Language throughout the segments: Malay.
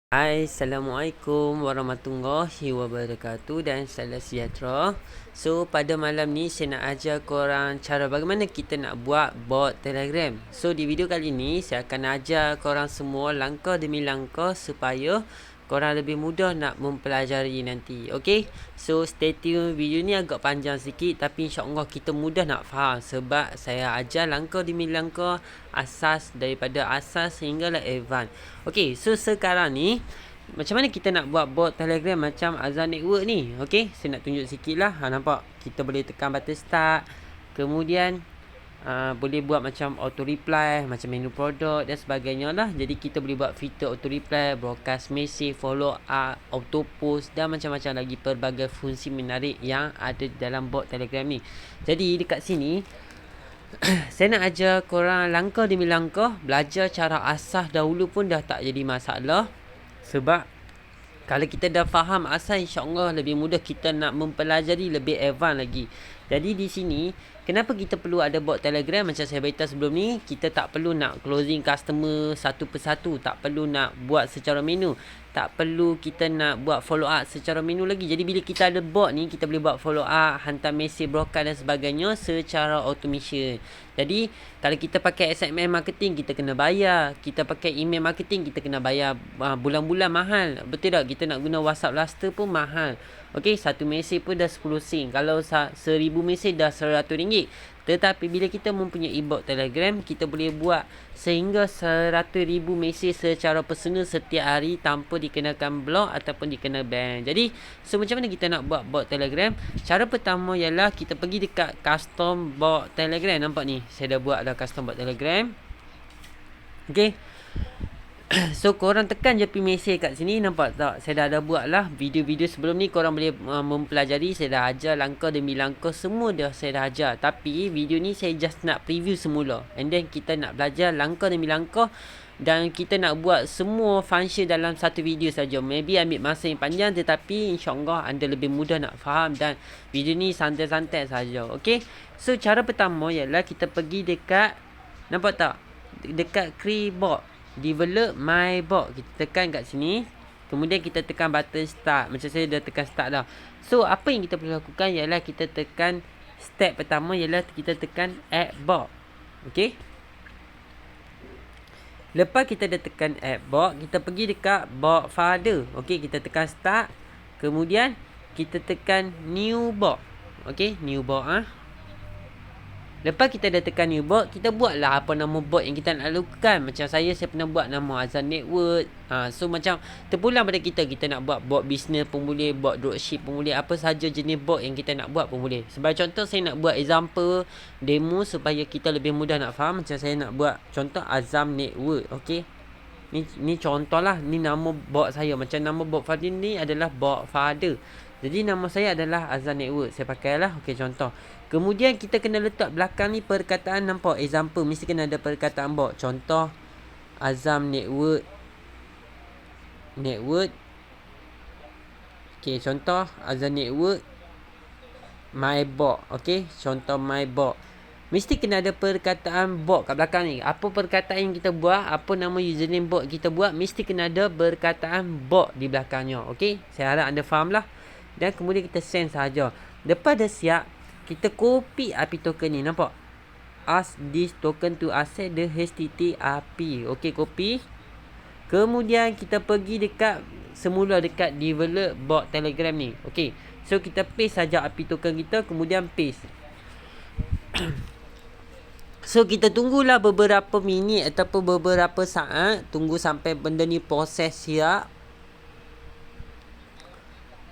Hai, Assalamualaikum warahmatullahi wabarakatuh dan salam sejahtera. So, pada malam ni saya nak ajar korang cara bagaimana kita nak buat bot Telegram. So, di video kali ni saya akan ajar korang semua langkah demi langkah supaya korang lebih mudah nak mempelajari nanti. Okay? So, stay tune. Video ni agak panjang sikit tapi insyaAllah kita mudah nak faham sebab saya ajar langkah demi langkah asas daripada asas sehinggalah advance. Okay, so sekarang ni macam mana kita nak buat bot Telegram macam Azam Network ni. Okay, saya nak tunjuk sikit lah. Nampak? Kita boleh tekan button start. Kemudian boleh buat macam auto reply, macam menu produk dan sebagainya lah. Jadi kita boleh buat fitur auto reply, broadcast message, follow up, auto post dan macam-macam lagi pelbagai fungsi menarik yang ada dalam bot Telegram ni. Jadi dekat sini saya nak ajar korang langkah demi langkah. Belajar cara asas dahulu pun dah tak jadi masalah. Sebab kalau kita dah faham asas, insyaAllah lebih mudah kita nak mempelajari lebih advance lagi. Jadi di sini, kenapa kita perlu ada bot Telegram? Macam saya beritahu sebelum ni, kita tak perlu nak closing customer satu persatu. Tak perlu nak buat secara menu. Tak perlu kita nak buat follow up secara menu lagi. Jadi bila kita ada bot ni, kita boleh buat follow up, hantar mesej, broadcast dan sebagainya secara automation. Jadi kalau kita pakai SMS marketing, kita kena bayar. Kita pakai email marketing, kita kena bayar bulan-bulan mahal. Betul tak? Kita nak guna WhatsApp Luster pun mahal. Okey, satu mesej pun dah 10 sen. Kalau 1000 mesej dah RM100. Tetapi bila kita mempunyai bot Telegram, kita boleh buat sehingga 100,000 mesej secara personal setiap hari tanpa dikenakan blok ataupun dikena ban. Jadi, so macam mana kita nak buat bot Telegram? Cara pertama ialah kita pergi dekat custom bot Telegram. Nampak ni? Saya dah buat dah custom bot Telegram. Okey. So korang tekan je mesej kat sini. Nampak tak? Saya dah ada buat lah video-video sebelum ni. Korang boleh mempelajari. Saya dah ajar langkah demi langkah. Semua dah saya dah ajar. Tapi video ni saya just nak preview semula. And then kita nak belajar langkah demi langkah. Dan kita nak buat semua function dalam satu video saja. Maybe ambil masa yang panjang. Tetapi insyaAllah anda lebih mudah nak faham. Dan video ni santai-santai saja. Okay. So cara pertama ialah kita pergi dekat. Nampak tak? Dekat create bot. Develop my bot. Kita tekan kat sini. Kemudian kita tekan button start. Macam saya dah tekan start dah. So apa yang kita perlu lakukan ialah kita tekan step pertama ialah kita tekan add bot. Okay. Lepas kita dah tekan add bot, kita pergi dekat bot folder. Okay, kita tekan start. Kemudian kita tekan new bot. Okay, new bot Lepas kita dah tekan new bot, kita buatlah apa nama bot yang kita nak lakukan. Macam saya pernah buat nama Azam Network. So macam terpulang pada kita. Kita nak buat bot business pun boleh, bot dropship pun boleh. Apa sahaja jenis bot yang kita nak buat pun boleh. Sebagai contoh, saya nak buat example demo supaya kita lebih mudah nak faham. Macam saya nak buat contoh Azam Network. Okay. Ni contoh lah. Ni nama bot saya. Macam nama bot Fadil ni adalah bot Father. Jadi nama saya adalah Azam Network. Saya pakailah. Okay, contoh. Kemudian kita kena letak belakang ni perkataan. Nampak example. Mesti kena ada perkataan bot. Contoh Azam Network. Okay, contoh Azam Network my bot. Okay, contoh my bot. Mesti kena ada perkataan bot kat belakang ni. Apa perkataan yang kita buat, apa nama username bot kita buat, mesti kena ada perkataan bot di belakangnya. Okay, saya harap anda faham lah. Dan kemudian kita send saja. Lepas dah siap, kita copy API token ni. Nampak? Ask this token to access the HTTP API. Okay, copy. Kemudian kita pergi dekat semula dekat develop bot Telegram ni. Okay, so kita paste saja API token kita. Kemudian paste. So kita tunggulah beberapa minit ataupun beberapa saat. Tunggu sampai benda ni proses siap.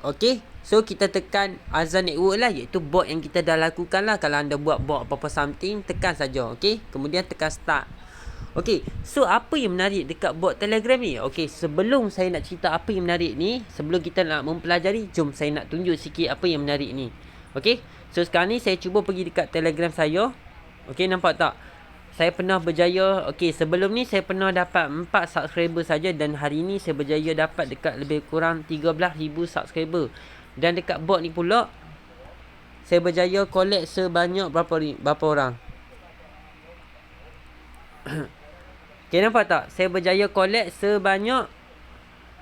Okay, so kita tekan Azam Network lah, iaitu bot yang kita dah lakukan lah. Kalau anda buat bot apa-apa something, tekan saja. Okay, kemudian tekan start. Okay, so apa yang menarik dekat bot Telegram ni? Okay, sebelum saya nak cerita apa yang menarik ni, sebelum kita nak mempelajari, jom saya nak tunjuk sikit apa yang menarik ni. Okay, so sekarang ni saya cuba pergi dekat Telegram saya. Okay, nampak tak? Saya pernah berjaya. Okay, sebelum ni saya pernah dapat 4 subscriber saja. Dan hari ni saya berjaya dapat dekat lebih kurang 13,000 subscriber. Dan dekat bot ni pula, saya berjaya collect sebanyak berapa orang? Okay, nampak tak? Saya berjaya collect sebanyak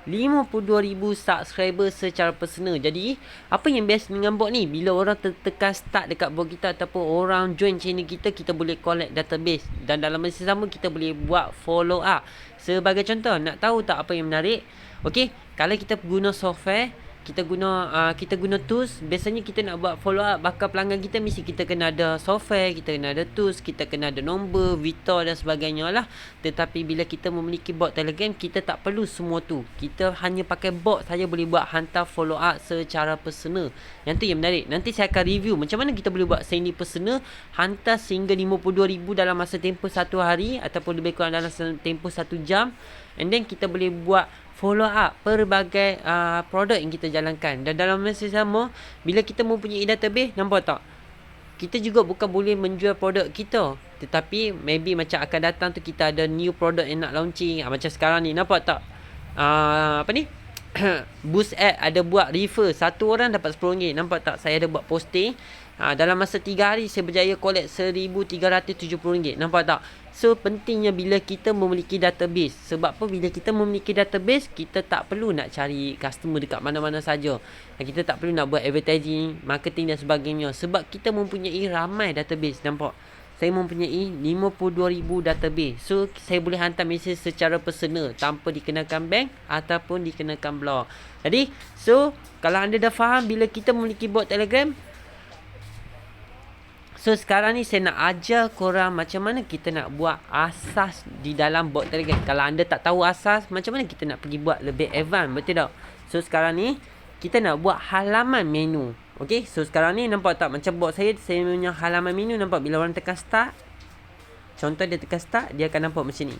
52,000 subscriber secara personal. Jadi apa yang best dengan bot ni, bila orang tekan start dekat bot kita ataupun orang join channel kita, kita boleh collect database dan dalam masa sama kita boleh buat follow up. Sebagai contoh, nak tahu tak apa yang menarik? Okey, kalau kita guna software, kita guna tools, biasanya kita nak buat follow up bakal pelanggan kita, mesti kita kena ada software, kita kena ada tools, kita kena ada nombor, Vitor dan sebagainya lah. Tetapi bila kita memiliki bot Telegram, kita tak perlu semua tu. Kita hanya pakai bot saja boleh buat hantar follow up secara personal. Yang tu yang menarik. Nanti saya akan review macam mana kita boleh buat sendiri personal, hantar sehingga 52,000 dalam masa tempoh 1 hari ataupun lebih kurang dalam tempoh 1 jam. And then kita boleh buat follow up pelbagai produk yang kita jalankan. Dan dalam masa sama, bila kita mempunyai database, nampak tak? Kita juga bukan boleh menjual produk kita, tetapi maybe macam akan datang tu kita ada new product yang nak launching. Macam sekarang ni, nampak tak? Apa ni? Boost ad ada buat refer, satu orang dapat RM10. Nampak tak? Saya ada buat posting. Dalam masa 3 hari saya berjaya collect RM1,370. Nampak tak? So pentingnya bila kita memiliki database. Sebab apa? Bila kita memiliki database, kita tak perlu nak cari customer dekat mana-mana saja. Kita tak perlu nak buat advertising, marketing dan sebagainya. Sebab kita mempunyai ramai database. Nampak? Saya mempunyai 52,000 database. So saya boleh hantar mesej secara personal tanpa dikenakan bank ataupun dikenakan blog. Jadi so kalau anda dah faham bila kita memiliki bot Telegram, so sekarang ni saya nak ajar korang macam mana kita nak buat asas di dalam bot Telegram. Kalau anda tak tahu asas, macam mana kita nak pergi buat lebih advance, betul tak? So sekarang ni kita nak buat halaman menu. Okey, so sekarang ni nampak tak macam bot saya punya halaman menu, nampak bila orang tekan start. Contoh dia tekan start, dia akan nampak macam ni.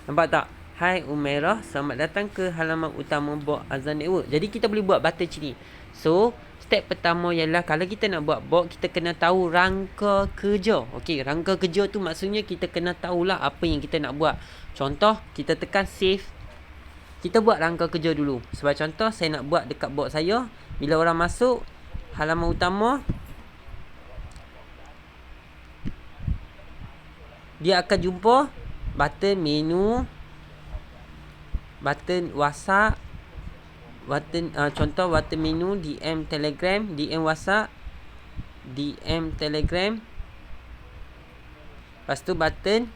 Nampak tak? Hai Umairah, selamat datang ke halaman utama bot Azam Network. Jadi kita boleh buat button macam ni. So step pertama ialah kalau kita nak buat bot, kita kena tahu rangka kerja. Okey, rangka kerja tu maksudnya kita kena tahulah apa yang kita nak buat. Contoh, kita tekan save. Kita buat rangka kerja dulu. Sebab contoh, saya nak buat dekat bot saya. Bila orang masuk halaman utama, dia akan jumpa button menu, button WhatsApp, button contoh button menu, DM Telegram, DM WhatsApp, DM Telegram. Lepas tu button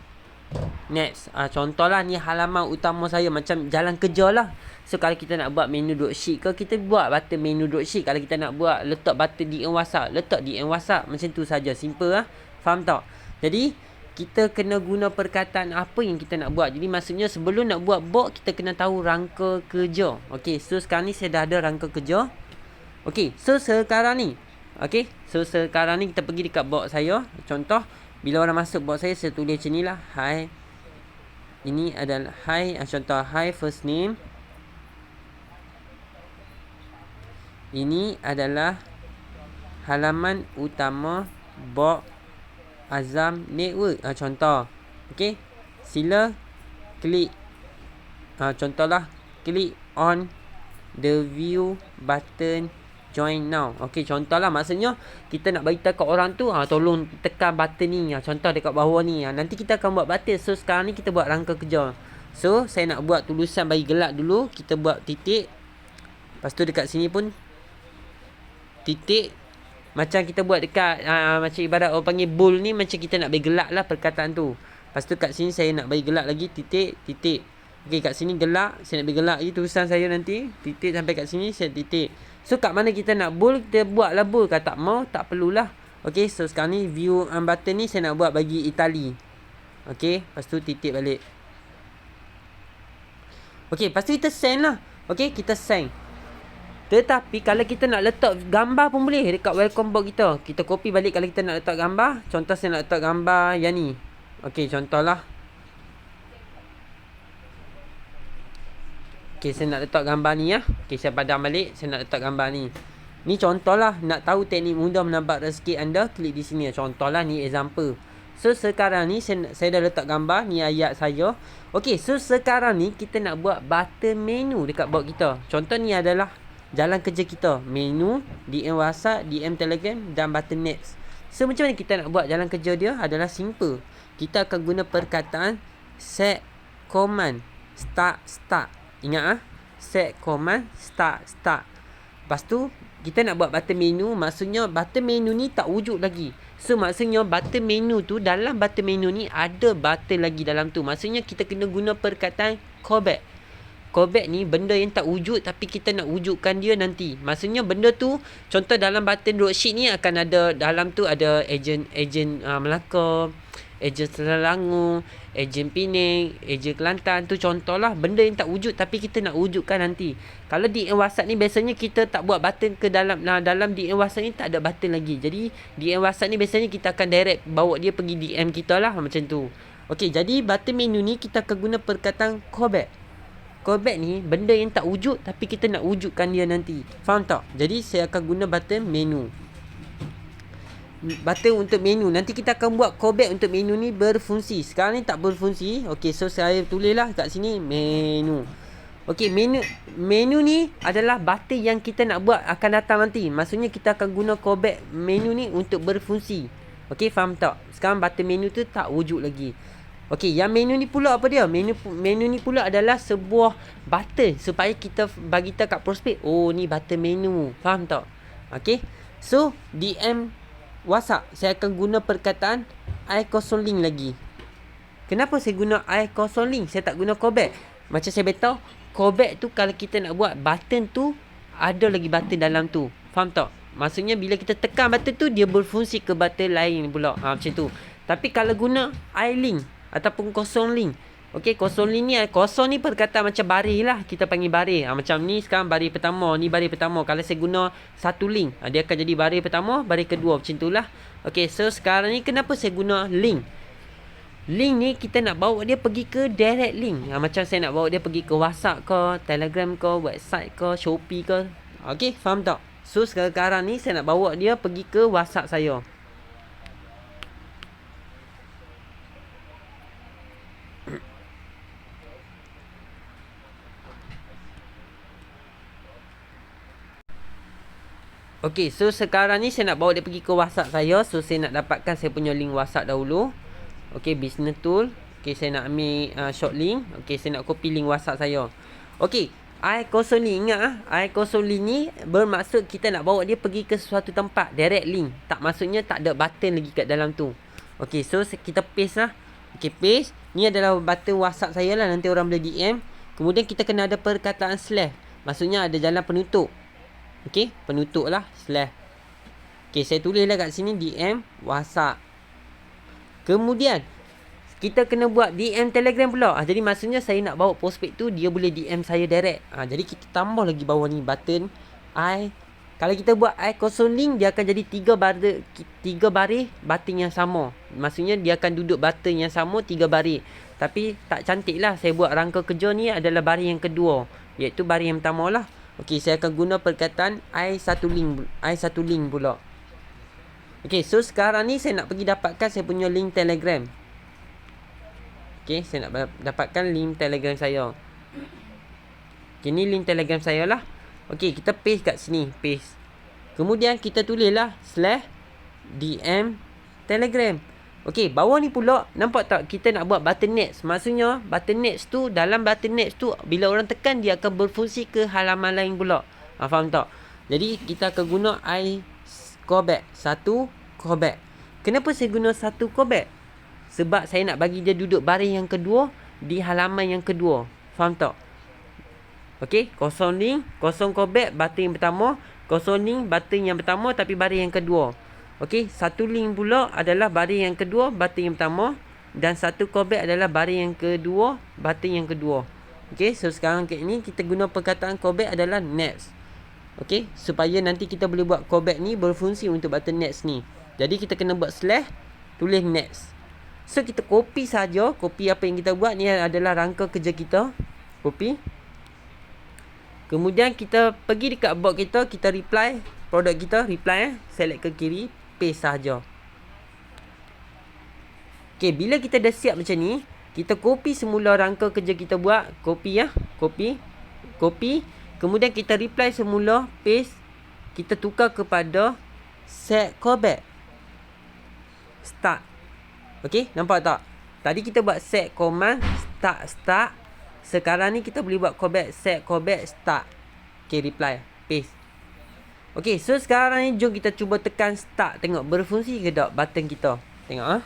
next. Contohlah ni halaman utama saya, macam jalan kerja lah. So kalau kita nak buat menu sheet ke, kita buat button menu sheet. Kalau kita nak buat letak button DM WhatsApp, letak DM WhatsApp. Macam tu saja, simple lah. Faham tak? Jadi kita kena guna perkataan apa yang kita nak buat. Jadi maksudnya sebelum nak buat bot, kita kena tahu rangka kerja. Okey, so sekarang ni saya dah ada rangka kerja. Okey, so sekarang ni, okey, so sekarang ni kita pergi dekat bot saya. Contoh, bila orang masuk bot saya tulis macam ni lah. Hi. Ini adalah hi. Contoh, hi first name. Ini adalah halaman utama bot Azam Network. Contoh. Okey. Sila klik. Contohlah, klik on the view button join now. Okey, contohlah maksudnya kita nak bagi tahu kat orang tu, tolong tekan button ni. Contoh dekat bawah ni. Nanti kita akan buat button. So sekarang ni kita buat rangka kerja. So saya nak buat tulisan bagi gelap dulu. Kita buat titik. Lepas tu dekat sini pun titik. Macam kita buat dekat macam ibarat orang panggil bold ni, macam kita nak bagi gelap lah perkataan tu. Lepas tu kat sini saya nak bagi gelap lagi, titik, titik. Okey, kat sini gelap, saya nak bagi gelap lagi tulisan saya nanti. Titik sampai kat sini, saya titik. So kat mana kita nak bold, kita buatlah bold. Kalau tak mau, tak perlulah. Okey, so sekarang ni view button ni saya nak buat bagi itali. Okey, lepas tu titik balik. Okey, lepas tu kita send lah. Okey, kita send. Tetapi kalau kita nak letak gambar pun boleh dekat welcome box kita. Kita copy balik kalau kita nak letak gambar. Contoh saya nak letak gambar yang ni. Okey, contohlah. Okey, saya nak letak gambar ni ya. Okey, saya padam balik. Saya nak letak gambar ni. Ni contohlah, nak tahu teknik mudah menambah rezeki anda, klik di sini. Contohlah ni example. So sekarang ni saya dah letak gambar ni, ayat saya. Okey, so sekarang ni kita nak buat button menu dekat bot kita. Contoh ni adalah jalan kerja kita, menu, DM WhatsApp, DM Telegram dan button next. So macam mana kita nak buat jalan kerja dia? Adalah simple. Kita akan guna perkataan set command. start. Ingat set command start. Lepas tu kita nak buat button menu, maksudnya button menu ni tak wujud lagi. So maksudnya button menu tu, dalam button menu ni ada button lagi dalam tu. Maksudnya kita kena guna perkataan callback. Callback ni benda yang tak wujud tapi kita nak wujudkan dia nanti. Maksudnya benda tu, contoh dalam button roadsheet ni akan ada, dalam tu ada ejen Melaka, ejen Selangor, ejen Pening, ejen Kelantan. Tu contohlah benda yang tak wujud tapi kita nak wujudkan nanti. Kalau DM WhatsApp ni biasanya kita tak buat button ke dalam, dalam DM WhatsApp ni tak ada button lagi. Jadi DM WhatsApp ni biasanya kita akan direct bawa dia pergi DM kita lah, macam tu. Okey, jadi button menu ni kita akan guna perkataan callback. Callback ni benda yang tak wujud tapi kita nak wujudkan dia nanti. Faham tak? Jadi saya akan guna button menu. Button untuk menu. Nanti kita akan buat callback untuk menu ni berfungsi. Sekarang ni tak berfungsi. Okey, so saya tulislah kat sini menu. Okey, menu ni adalah button yang kita nak buat akan datang nanti. Maksudnya kita akan guna callback menu ni untuk berfungsi. Okey, faham tak? Sekarang button menu tu tak wujud lagi. Okey, yang menu ni pula apa dia? Menu ni pula adalah sebuah button supaya kita bagi tahu kat prospek, oh ni button menu. Faham tak? Okey. So, DM WhatsApp saya akan guna perkataan I0 link lagi. Kenapa saya guna I0 link? Saya tak guna callback. Macam saya beritahu, callback tu kalau kita nak buat button tu, ada lagi button dalam tu. Faham tak? Maksudnya bila kita tekan button tu, dia berfungsi ke button lain pula. Macam tu. Tapi kalau guna I-link ataupun 0 link. Okey, 0 link ni, 0 ni perkataan macam baris lah. Kita panggil baris. Macam ni sekarang baris pertama, ni baris pertama. Kalau saya guna 1 link, dia akan jadi baris pertama, baris kedua, macam tu lah. Okey, so sekarang ni kenapa saya guna link? Link ni kita nak bawa dia pergi ke direct link. Macam saya nak bawa dia pergi ke WhatsApp ke, Telegram ke, website ke, Shopee ke. Okey, faham tak? So sekarang ni saya nak bawa dia pergi ke WhatsApp saya. Okey, so sekarang ni saya nak bawa dia pergi ke WhatsApp saya. So saya nak dapatkan saya punya link WhatsApp dahulu. Okey, business tool. Okey, saya nak ambil short link. Okey, saya nak copy link WhatsApp saya. Okey, I0 link, ingat I0 link ni bermaksud kita nak bawa dia pergi ke suatu tempat, direct link. Tak, maksudnya tak ada button lagi kat dalam tu. Okey, so kita paste lah. Okey, paste. Ni adalah button WhatsApp saya lah, nanti orang boleh DM. Kemudian kita kena ada perkataan slash. Maksudnya ada jalan penutup. Okey, penutup lah, slash. Okey, saya tulislah kat sini DM WhatsApp. Kemudian kita kena buat DM Telegram pula. Jadi maksudnya saya nak bawa prospek tu, dia boleh DM saya direct. Jadi kita tambah lagi bawah ni button I. Kalau kita buat I0 link, dia akan jadi 3 baris button yang sama. Maksudnya dia akan duduk button yang sama 3 baris. Tapi tak cantik lah. Saya buat rangka kerja ni adalah baris yang kedua, iaitu baris yang pertama lah. Okey, saya akan guna perkataan I1 link pula. Okey, so sekarang ni saya nak pergi dapatkan saya punya link Telegram. Okey, saya nak dapatkan link Telegram saya. Okey, ni link Telegram saya lah. Okey, kita paste kat sini, paste. Kemudian kita tulislah /DM Telegram. Okey, bawah ni pula, nampak tak kita nak buat button next. Maksudnya button next tu, dalam button next tu bila orang tekan, dia akan berfungsi ke halaman lain pula. Faham tak? Jadi kita akan guna callback, satu callback. Kenapa saya guna satu callback? Sebab saya nak bagi dia duduk baris yang kedua di halaman yang kedua. Faham tak? Okey, 0 link, 0 callback, button yang pertama. 0 link, button yang pertama tapi baris yang kedua. Okey, 1 link pula adalah baris yang kedua, button yang pertama. Dan 1 callback adalah baris yang kedua, button yang kedua. Okey, so sekarang ni kita guna perkataan callback adalah next. Okey, supaya nanti kita boleh buat callback ni berfungsi untuk button next ni. Jadi kita kena buat slash, tulis next. So kita copy saja, copy apa yang kita buat ni adalah rangka kerja kita. Copy. Kemudian kita pergi dekat box kita, kita reply produk kita, reply select ke kiri, paste saja. Okey, bila kita dah siap macam ni, kita copy semula rangka kerja kita buat, copy ya, copy. Kemudian kita reply semula, paste, kita tukar kepada set callback. Start. Okey, nampak tak? Tadi kita buat set command start. sekarang ni kita boleh buat callback, set callback, start. Okay, reply, paste. Okay, so sekarang ni jom kita cuba tekan start. Tengok berfungsi ke tak button kita. Tengok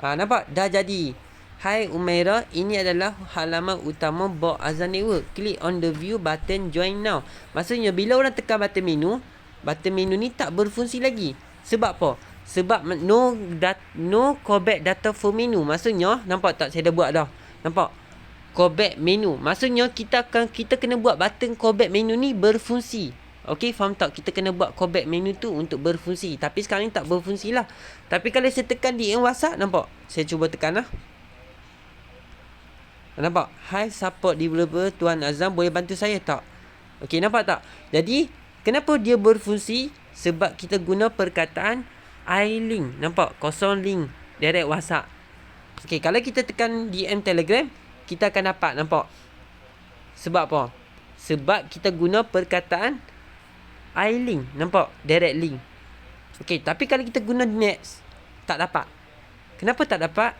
nampak? Dah jadi. Hai Umairah, ini adalah halaman utama Bob Azhar Network. Click on the view button join now. Maksudnya bila orang tekan button menu ni tak berfungsi lagi. Sebab apa? Sebab no callback data for menu. Maksudnya, nampak tak saya dah buat dah. Nampak? Callback menu. Maksudnya kita kena buat button callback menu ni berfungsi. Okey, faham tak? Kita kena buat callback menu tu untuk berfungsi. Tapi sekarang ni tak berfungsi lah. Tapi kalau saya tekan di WhatsApp, nampak? Saya cuba tekan lah. Nampak? Hi support developer Tuan Azam, boleh bantu saya tak? Okey, nampak tak? Jadi, kenapa dia berfungsi? Sebab kita guna perkataan iLink. Nampak? Kosong link direct WhatsApp. Okey, kalau kita tekan DM Telegram, kita akan dapat, nampak? Sebab apa? Sebab kita guna perkataan iLink. Nampak? Direct link. Okey, tapi kalau kita guna Nets, tak dapat. Kenapa tak dapat?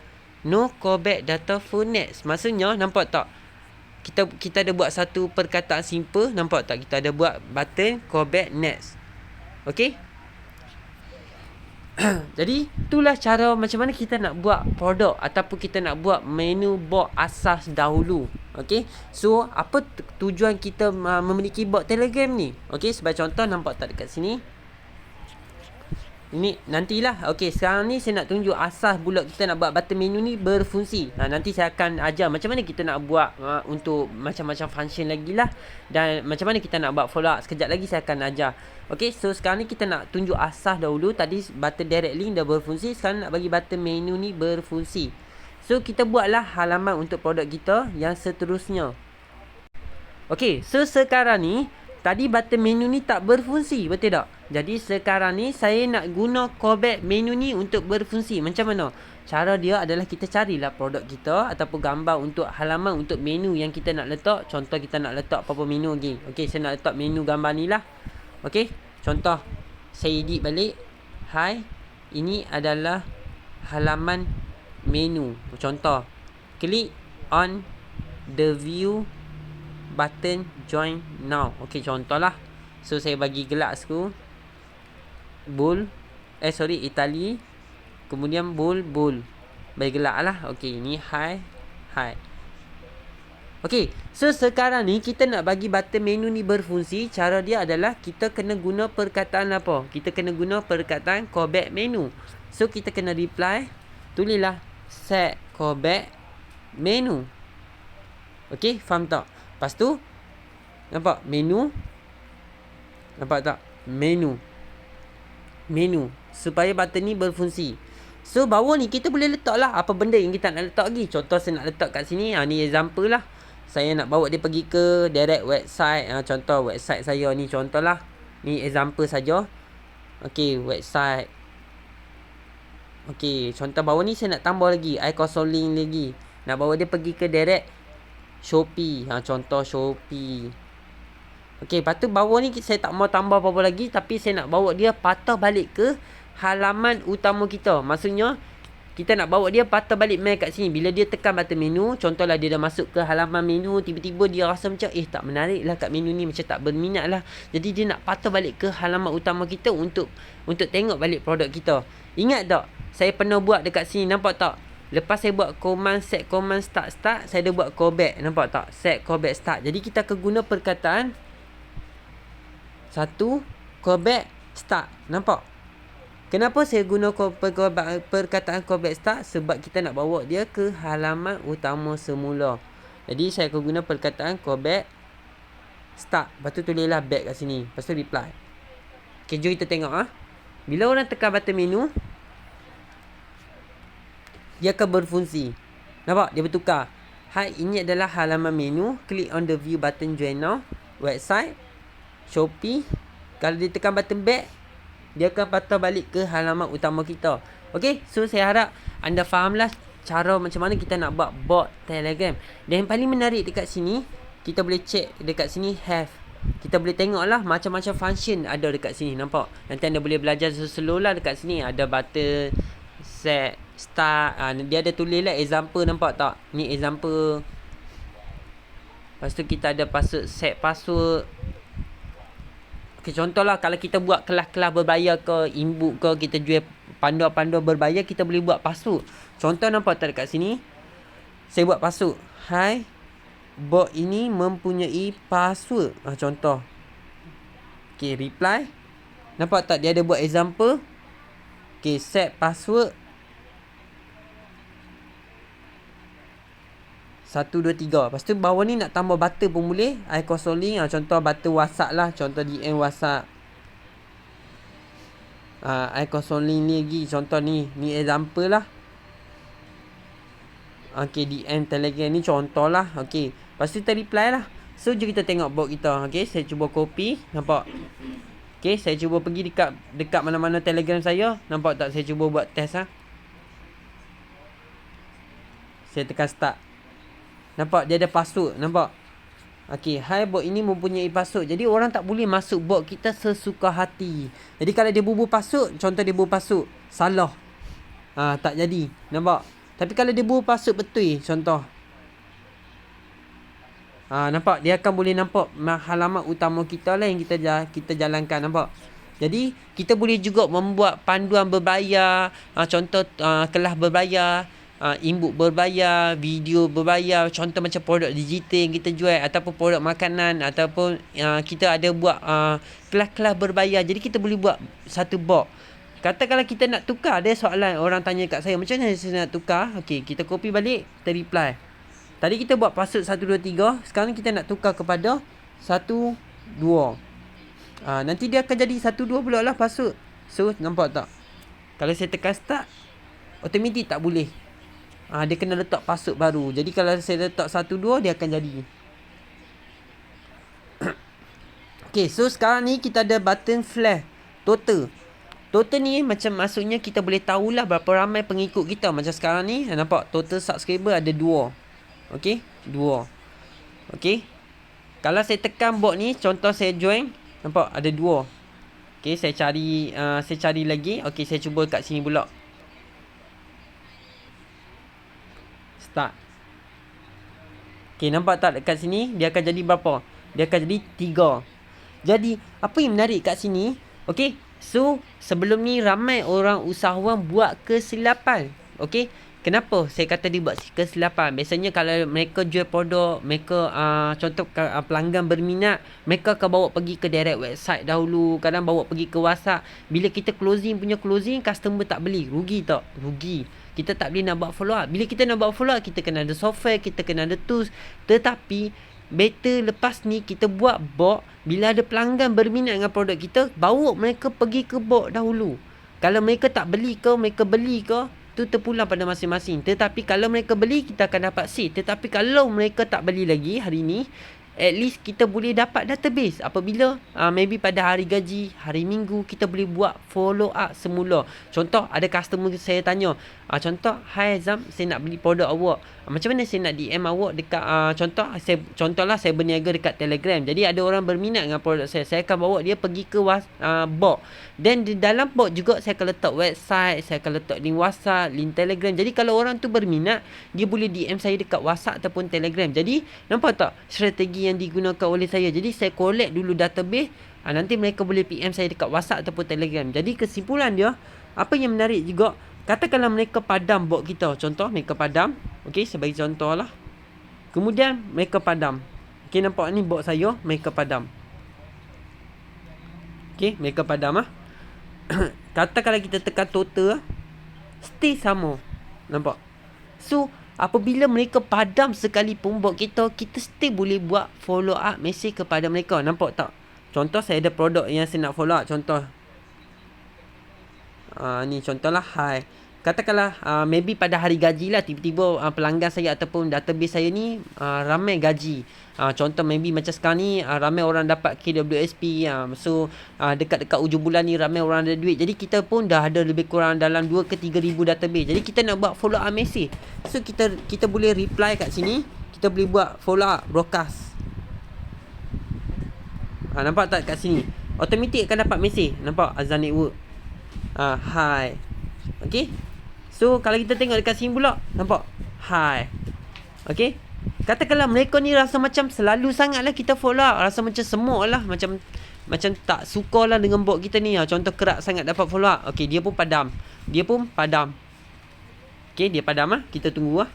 No callback data for Nets. Maksudnya, nampak tak? Kita ada buat satu perkataan simple. Nampak tak? Kita ada buat button callback Nets. Okey? Jadi, itulah cara macam mana kita nak buat produk ataupun kita nak buat menu bot asas dahulu. Okey? So, apa tujuan kita memiliki bot Telegram ni? Okey, sebagai contoh, nampak tak dekat sini? Ini nantilah. Okey, sekarang ni saya nak tunjuk asas pula kita nak buat button menu ni berfungsi. Nanti saya akan ajar macam mana kita nak buat untuk macam-macam function lagi lah. Dan macam mana kita nak buat follow up. Sekejap lagi saya akan ajar. Okey, so sekarang ni kita nak tunjuk asas dahulu. Tadi button direct link dah berfungsi. Sekarang nak bagi button menu ni berfungsi. So, kita buatlah halaman untuk produk kita yang seterusnya. Okey, so sekarang ni tadi button menu ni tak berfungsi, betul tak? Jadi sekarang ni saya nak guna callback menu ni untuk berfungsi. Macam mana? Cara dia adalah kita carilah produk kita ataupun gambar untuk halaman untuk menu yang kita nak letak. Contoh kita nak letak apa-apa menu lagi. Okey, saya nak letak menu gambar ni lah. Okey, contoh saya edit balik. Hai, ini adalah halaman menu. Contoh, klik on the view button join now. Okey, contohlah. So saya bagi gelap sikit. Bold. Itali. Kemudian bold. Bagi gelap lah. Okey, ni hi. Okey, so sekarang ni kita nak bagi button menu ni berfungsi. Cara dia adalah kita kena guna perkataan apa? Kita kena guna perkataan callback menu. So kita kena reply. Tulislah set callback menu. Okey, faham tak? Lepas tu, nampak menu? Nampak tak? Menu. Supaya button ni berfungsi. So, bawah ni kita boleh letak lah apa benda yang kita nak letak lagi. Contoh saya nak letak kat sini. Ni example lah. Saya nak bawa dia pergi ke direct website. Contoh website saya ni. Contoh lah. Ni example saja. Okey, website. Okey, contoh bawah ni saya nak tambah lagi. Kosong link lagi. Nak bawa dia pergi ke direct Shopee. Contoh Shopee. Okey, lepas tu bawah ni saya tak mau tambah apa-apa lagi. Tapi saya nak bawa dia patah balik ke halaman utama kita. Maksudnya, kita nak bawa dia patah balik main kat sini. Bila dia tekan button menu, contohlah dia dah masuk ke halaman menu. Tiba-tiba dia rasa macam, tak menarik lah kat menu ni. Macam tak berminat lah. Jadi dia nak patah balik ke halaman utama kita untuk tengok balik produk kita. Ingat tak? Saya pernah buat dekat sini. Nampak tak? Lepas saya buat set command start, saya dah buat callback. Nampak tak? Set callback start. Jadi kita akan guna perkataan satu callback start. Nampak? Kenapa saya guna perkataan callback start? Sebab kita nak bawa dia ke halaman utama semula. Jadi saya akan guna perkataan callback start. Lepas tu tulislah back kat sini. Lepas tu reply. Okay, jom kita tengok. Bila orang tekan button menu, dia akan berfungsi. Nampak? Dia bertukar. Hai, ini adalah halaman menu. Click on the view button join now. Website. Shopee. Kalau dia tekan button back, dia akan patah balik ke halaman utama kita. Okay? So, saya harap anda fahamlah cara macam mana kita nak buat bot Telegram. Dan yang paling menarik dekat sini, kita boleh check dekat sini have. Kita boleh tengok lah macam-macam function ada dekat sini. Nampak? Nanti anda boleh belajar slow lah dekat sini. Ada button set start. Dia ada tulis lah example, nampak tak? Ni example. Lepas tu kita ada set password. Okay, contohlah kalau kita buat kelas-kelas berbayar ke, inbook ke, kita jual panduan-panduan berbayar, kita boleh buat password. Contoh nampak tak dekat sini? Saya buat password. Hai, bot ini mempunyai password. Contoh. Okay, reply. Nampak tak dia ada buat example? Okay, set password 1, 2, 3. Lepas tu bawah ni nak tambah button pun boleh. Icon link. Contoh button WhatsApp lah. Contoh DM WhatsApp. Icon link ni lagi. Contoh ni. Ni example lah. Okay, DM Telegram ni contoh lah. Okay. Lepas tu kita reply lah. So, jom kita tengok bot kita. Okay, saya cuba copy. Nampak? Okay, saya cuba pergi dekat mana-mana Telegram saya. Nampak tak? Saya cuba buat test lah. Saya tekan start. Nampak dia ada password. Nampak? Okay, hai, bot ini mempunyai password. Jadi orang tak boleh masuk bot kita sesuka hati. Jadi kalau dia bubuh password, contoh dia bubuh password salah, tak jadi. Nampak? Tapi kalau dia bubuh password betul, contoh, nampak? Dia akan boleh nampak halaman utama kita lah yang kita jalankan. Nampak? Jadi kita boleh juga membuat panduan berbayar, contoh kelas berbayar, inbook berbayar, video berbayar, contoh macam produk digital yang kita jual, ataupun produk makanan, ataupun kita ada buat kelas-kelas berbayar. Jadi kita boleh buat satu bot. Katakanlah kita nak tukar, ada soalan orang tanya kat saya, macam mana saya nak tukar? Okey, kita copy balik, kita reply. Tadi kita buat password 1, 2, 3. Sekarang kita nak tukar kepada 1, 2. Nanti dia akan jadi 1, 2 pula lah password. So, nampak tak? Kalau saya tekan start, automatik tak boleh. Dia kena letak password baru. Jadi kalau saya letak 1, 2, dia akan jadi. Okay, so sekarang ni kita ada button flash total. Total ni macam maksudnya kita boleh tahulah berapa ramai pengikut kita. Macam sekarang ni, nampak total subscriber ada 2. Okay, 2. Okay, kalau saya tekan bot ni, contoh saya join, nampak ada 2. Okay, saya cari lagi. Okay, saya cuba kat sini pula. Start. Okay, nampak tak dekat sini? Dia akan jadi berapa? Dia akan jadi 3. Jadi, apa yang menarik kat sini? Okay, so sebelum ni ramai orang usahawan buat kesilapan. Okay, kenapa saya kata dia buat kesilapan? Biasanya kalau mereka jual produk, mereka contoh pelanggan berminat, mereka akan bawa pergi ke direct website dahulu, kadang bawa pergi ke WhatsApp. Bila kita closing, customer tak beli, rugi tak? Rugi. Kita tak boleh nak buat follow up. Bila kita nak buat follow up, kita kena ada software, kita kena ada tools. Tetapi better lepas ni kita buat bot. Bila ada pelanggan berminat dengan produk kita, bawa mereka pergi ke bot dahulu. Kalau mereka tak beli ke, mereka beli ke, tu terpulang pada masing-masing. Tetapi kalau mereka beli, kita akan dapat seed. Tetapi kalau mereka tak beli lagi hari ni, at least kita boleh dapat database. Apabila maybe pada hari gaji, hari minggu, kita boleh buat follow up semula. Contoh ada customer saya tanya, contoh, hai Azam, saya nak beli produk awak, macam mana saya nak DM awak dekat contohlah saya berniaga dekat Telegram. Jadi ada orang berminat dengan produk saya akan bawa dia pergi ke bot. Dan di dalam bot juga saya akan letak website, saya akan letak link WhatsApp, link Telegram. Jadi kalau orang tu berminat, dia boleh DM saya dekat WhatsApp ataupun Telegram. Jadi nampak tak strategi yang digunakan oleh saya? Jadi saya collect dulu database, nanti mereka boleh PM saya dekat WhatsApp ataupun Telegram. Jadi kesimpulan dia, apa yang menarik juga, katakanlah mereka padam bot kita. Contoh mereka padam. Okey, saya bagi contoh lah. Kemudian mereka padam. Okey, nampak ni bot saya, mereka padam. Okey, mereka padam lah. Katakanlah kita tekan total, stay sama. Nampak? So, apabila mereka padam sekalipun bot kita, kita still boleh buat follow up message kepada mereka. Nampak tak? Contoh saya ada produk yang saya nak follow up. Contoh ni contohlah, hai, katakanlah maybe pada hari gaji lah, tiba-tiba pelanggan saya ataupun database saya ni ramai gaji. Contoh maybe macam sekarang ni ramai orang dapat KWSP. So dekat-dekat ujung bulan ni ramai orang ada duit. Jadi kita pun dah ada lebih kurang dalam 2 ke 3 ribu database. Jadi kita nak buat follow up message. So kita boleh reply kat sini. Kita boleh buat follow up broadcast. Nampak tak kat sini? Automatik akan dapat message. Nampak Azan Network. Hi. Okay. So kalau kita tengok dekat sini pula, nampak? Hi. Okay. Katakanlah mereka ni rasa macam selalu sangat lah kita follow up. Rasa macam semua lah. Macam tak suka lah dengan bot kita ni. Contoh kerap sangat dapat follow up. Okay, dia pun padam. Okay, dia padam lah. Kita tunggu lah.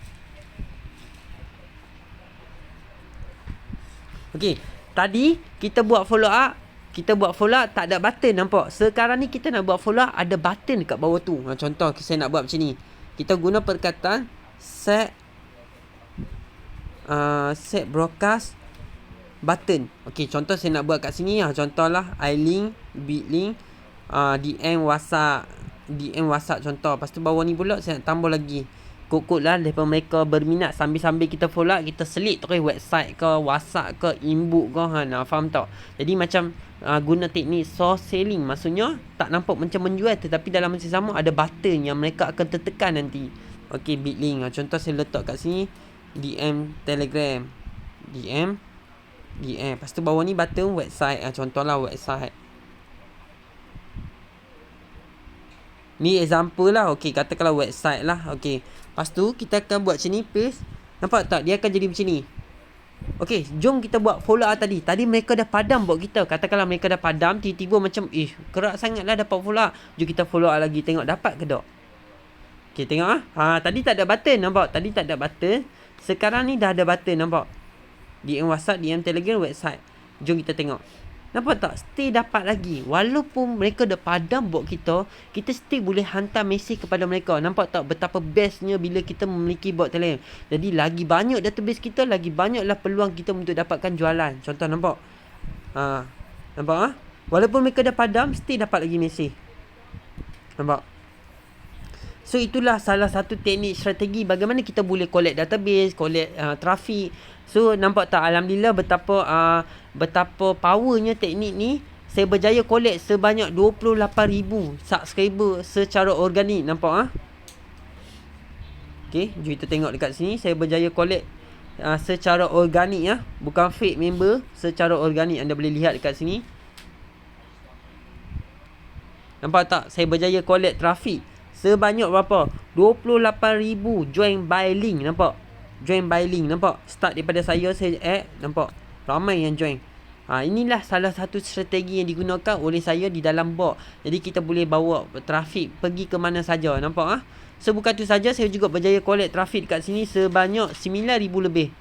Okay, tadi kita buat follow up. Tak ada button, nampak? Sekarang ni kita nak buat follow up, ada button dekat bawah tu. Contoh saya nak buat macam ni. Kita guna perkataan set broadcast button. Okay, contoh saya nak buat kat sini. Contohlah iLink, Bitlink, DM WhatsApp contoh. Lepas tu bawah ni pula saya nak tambah lagi kod-kod lah daripada mereka berminat. Sambil-sambil kita follow up, kita selit terus website ke, WhatsApp ke, inbox ke. Faham tak? Jadi macam guna teknik source selling. Maksudnya tak nampak macam menjual, tetapi dalam masa sama ada button yang mereka akan tertekan nanti. Okay, Bitlink. Contoh saya letak kat sini DM Telegram, DM. Lepas tu bawah ni button website. Contohlah website. Ni example lah. Okay, katakanlah website lah. Okay, lepas tu kita akan buat macam ni, paste. Nampak tak? Dia akan jadi macam ni. Okay, jom kita buat follow up tadi. Tadi mereka dah padam buat kita. Katakanlah mereka dah padam, tiba-tiba macam kerak sangat lah dapat follow up. Jom kita follow up lagi, tengok dapat ke tak. Okay, tengok tadi tak ada button, nampak? Tadi tak ada button. Sekarang ni dah ada button, nampak? DM WhatsApp, DM Telegram, website. Jom kita tengok. Nampak tak? Still dapat lagi. Walaupun mereka dah padam bot kita, kita still boleh hantar mesej kepada mereka. Nampak tak betapa bestnya bila kita memiliki bot Telegram. Jadi lagi banyak database kita, lagi banyaklah peluang kita untuk dapatkan jualan. Contoh nampak? Nampak? Walaupun mereka dah padam, still dapat lagi mesej. Nampak? So itulah salah satu teknik strategi bagaimana kita boleh collect database, collect traffic. So nampak tak, alhamdulillah betapa powernya teknik ni. Saya berjaya collect sebanyak 28,000 subscriber secara organik, nampak Okay, jom kita tengok dekat sini. Saya berjaya collect secara organik bukan fake member, secara organik. Anda boleh lihat dekat sini. Nampak tak? Saya berjaya collect traffic sebanyak berapa? 28,000 join by link, nampak? Join by link, nampak? Start daripada saya add, nampak? Ramai yang join. Inilah salah satu strategi yang digunakan oleh saya di dalam bot. Jadi kita boleh bawa traffic pergi ke mana saja, nampak? So bukan tu saja, saya juga berjaya collect traffic dekat sini sebanyak 9,000 lebih.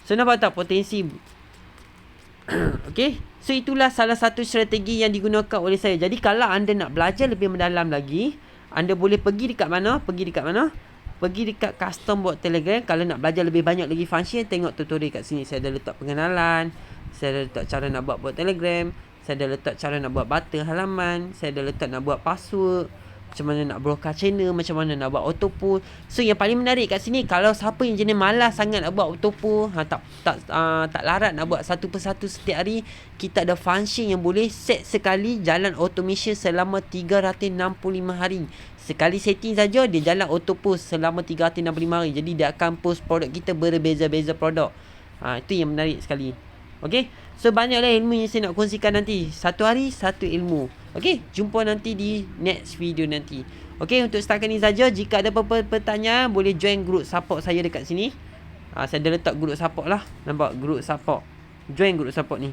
So nampak tak potensi? Okay, so itulah salah satu strategi yang digunakan oleh saya. Jadi kalau anda nak belajar lebih mendalam lagi, anda boleh pergi dekat mana? Pergi dekat custom bot Telegram. Kalau nak belajar lebih banyak lagi function, tengok tutorial kat sini. Saya ada letak pengenalan, saya ada letak cara nak buat bot Telegram, saya ada letak cara nak buat button halaman, saya ada letak nak buat password, macam mana nak broadcast channel, macam mana nak buat auto pull. So yang paling menarik kat sini, kalau siapa yang jenis malas sangat nak buat auto pull, tak larat nak buat satu persatu setiap hari, kita ada function yang boleh set sekali jalan automation selama 365 hari. Sekali setting saja dia jalan auto pull selama 365 hari. Jadi dia akan post produk kita berbeza-beza produk. Itu yang menarik sekali. Okay, so banyaklah ilmu yang saya nak kongsikan nanti. Satu hari satu ilmu. Okay, jumpa nanti di next video nanti. Okay, untuk setakat ni saja. Jika ada apa-apa pertanyaan, boleh join group support saya dekat sini. Saya dah letak group support lah. Nampak group support. Join group support ni.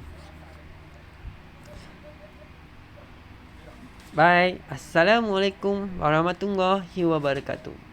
Bye. Assalamualaikum warahmatullahi wabarakatuh.